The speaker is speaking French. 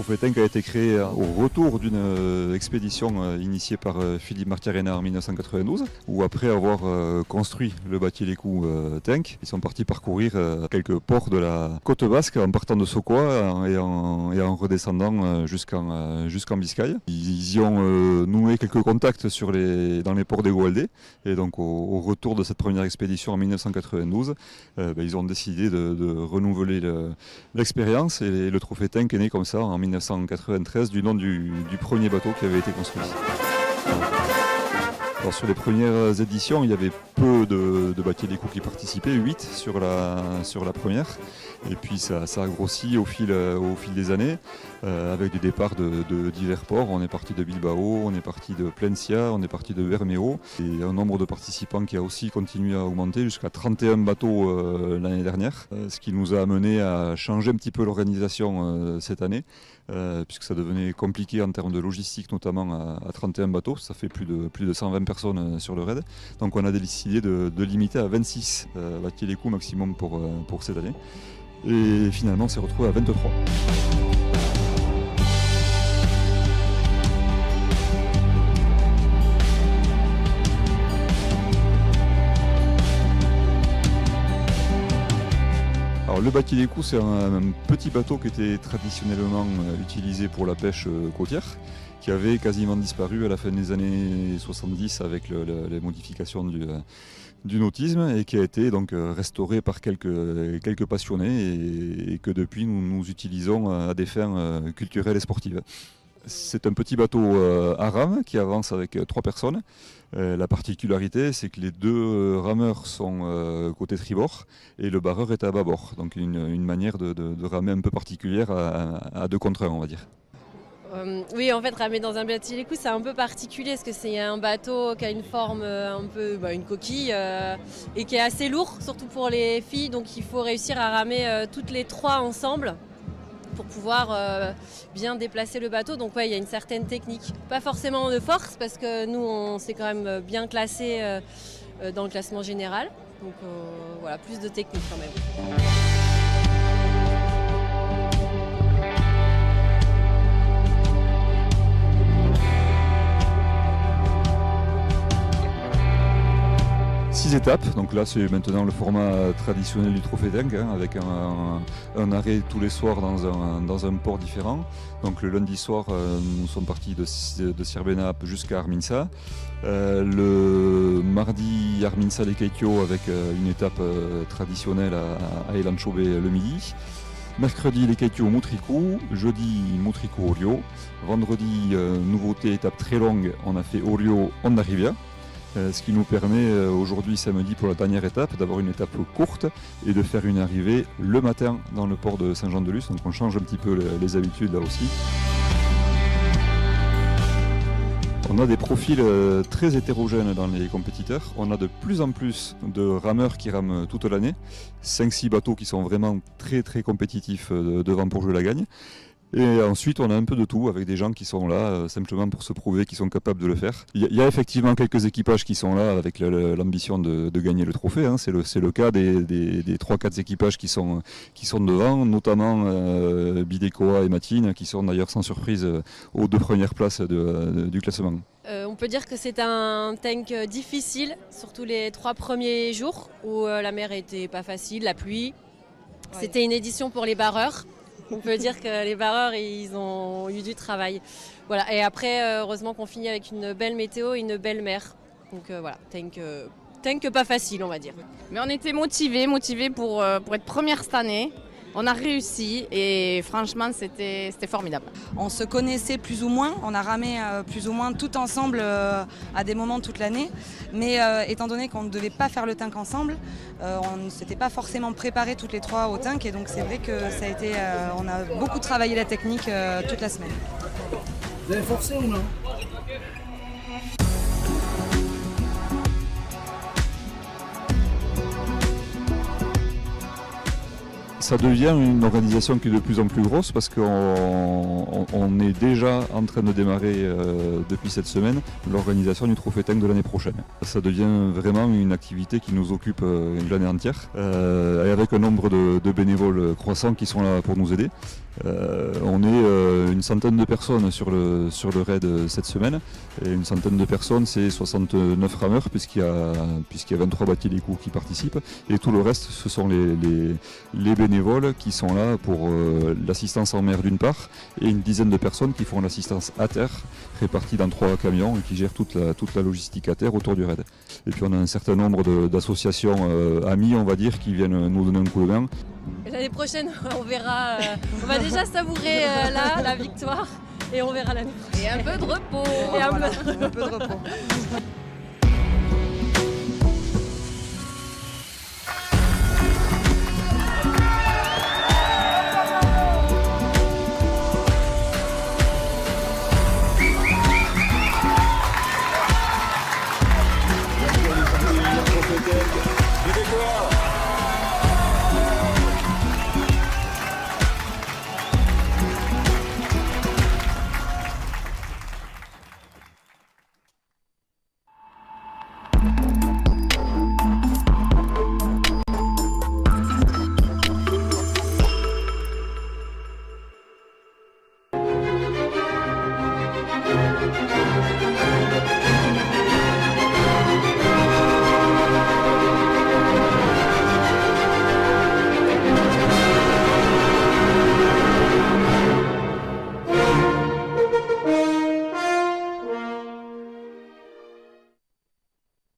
Trophée Tank a été créé au retour d'une expédition initiée par Philippe Martiarena en 1992, où après avoir construit le Batier-les-Coux Tank, ils sont partis parcourir quelques ports de la côte basque en partant de Sokoa et en redescendant jusqu'en Biscaye. Ils y ont noué quelques contacts dans les ports des Goaldé, et donc au retour de cette première expédition en 1992, ils ont décidé de renouveler l'expérience, et le Trophée Tank est né comme ça en 1993 du nom du premier bateau qui avait été construit. Alors sur les premières éditions, il y avait peu de Batier-les-Coux qui participaient, 8 sur la première. Et puis ça a grossi au fil des années, avec des départs de divers ports. On est parti de Bilbao, on est parti de Plencia, on est parti de Bermeo. Et un nombre de participants qui a aussi continué à augmenter jusqu'à 31 bateaux l'année dernière. Ce qui nous a amené à changer un petit peu l'organisation cette année, puisque ça devenait compliqué en termes de logistique, notamment à 31 bateaux. Ça fait plus de 120 personnes sur le raid. Donc on a décidé de limiter à 26 Batier-les-Coux maximum pour cette année. Et finalement, on s'est retrouvé à 23. Alors, le Batier-les-Coux, c'est un petit bateau qui était traditionnellement utilisé pour la pêche côtière, qui avait quasiment disparu à la fin des années 70 avec les modifications du nautisme, et qui a été donc restauré par quelques passionnés, et que depuis nous utilisons à des fins culturelles et sportives. C'est un petit bateau à rame qui avance avec 3 personnes. La particularité, c'est que les 2 rameurs sont côté tribord et le barreur est à bâbord. Donc une manière de ramer un peu particulière à 2 contre 1, on va dire. Oui, en fait, ramer dans un Batier-les-Coux, c'est un peu particulier parce que c'est un bateau qui a une forme un peu, une coquille, et qui est assez lourd, surtout pour les filles. Donc il faut réussir à ramer toutes les 3 ensemble pour pouvoir bien déplacer le bateau. Donc ouais, il y a une certaine technique. Pas forcément de force parce que nous, on s'est quand même bien classé dans le classement général. Donc voilà, plus de technique quand même. 6 étapes, donc là c'est maintenant le format traditionnel du Trophée Tank, avec un arrêt tous les soirs dans un port différent. Donc le lundi soir, nous sommes partis de Sierbenap jusqu'à Arminsa. Le mardi, Arminsa-les Keitio avec une étape traditionnelle à Elanchobé le midi. Mercredi, les Keitio Moutricou, jeudi, Moutricou-Orio. Vendredi, nouveauté, étape très longue, on a fait Orio-Hondarribia. Ce qui nous permet aujourd'hui, samedi, pour la dernière étape, d'avoir une étape courte et de faire une arrivée le matin dans le port de Saint-Jean-de-Luz. Donc on change un petit peu les habitudes là aussi. On a des profils très hétérogènes dans les compétiteurs. On a de plus en plus de rameurs qui rament toute l'année. 5-6 bateaux qui sont vraiment très très compétitifs devant pour jouer la gagne. Et ensuite, on a un peu de tout avec des gens qui sont là simplement pour se prouver qu'ils sont capables de le faire. Il y a effectivement quelques équipages qui sont là avec l'ambition de gagner le trophée. Hein. C'est le cas des 3-4 équipages qui sont devant, notamment Bidecoa et Matine, qui sont d'ailleurs sans surprise aux 2 premières places du classement. On peut dire que c'est un tank difficile, surtout les 3 premiers jours où la mer était pas facile, la pluie. Ouais. C'était une édition pour les barreurs. On peut dire que les barreurs, ils ont eu du travail. Voilà. Et après, heureusement qu'on finit avec une belle météo et une belle mer. Donc voilà, tank pas facile, on va dire. Mais on était motivés pour être première cette année. On a réussi et franchement, c'était formidable. On se connaissait plus ou moins, on a ramé plus ou moins tout ensemble à des moments toute l'année. Mais étant donné qu'on ne devait pas faire le tank ensemble, on ne s'était pas forcément préparé toutes les 3 au tank. Et donc c'est vrai que ça a été, on a beaucoup travaillé la technique toute la semaine. Vous avez forcé ou non ? Ça devient une organisation qui est de plus en plus grosse parce qu'on est déjà en train de démarrer depuis cette semaine l'organisation du Trophée Tank de l'année prochaine. Ça devient vraiment une activité qui nous occupe l'année entière et avec un nombre de bénévoles croissants qui sont là pour nous aider. On est une centaine de personnes sur le raid cette semaine et une centaine de personnes c'est 69 rameurs puisqu'il y a 23 bâtis-les-coups qui participent et tout le reste ce sont les bénévoles qui sont là pour l'assistance en mer d'une part et une dizaine de personnes qui font l'assistance à terre réparties dans 3 camions et qui gèrent toute la logistique à terre autour du raid. Et puis on a un certain nombre d'associations amies on va dire qui viennent nous donner un coup de main. L'année prochaine, on verra. On va déjà savourer la victoire et on verra l'année prochaine. Et un peu de repos. Et un peu- Un peu de repos.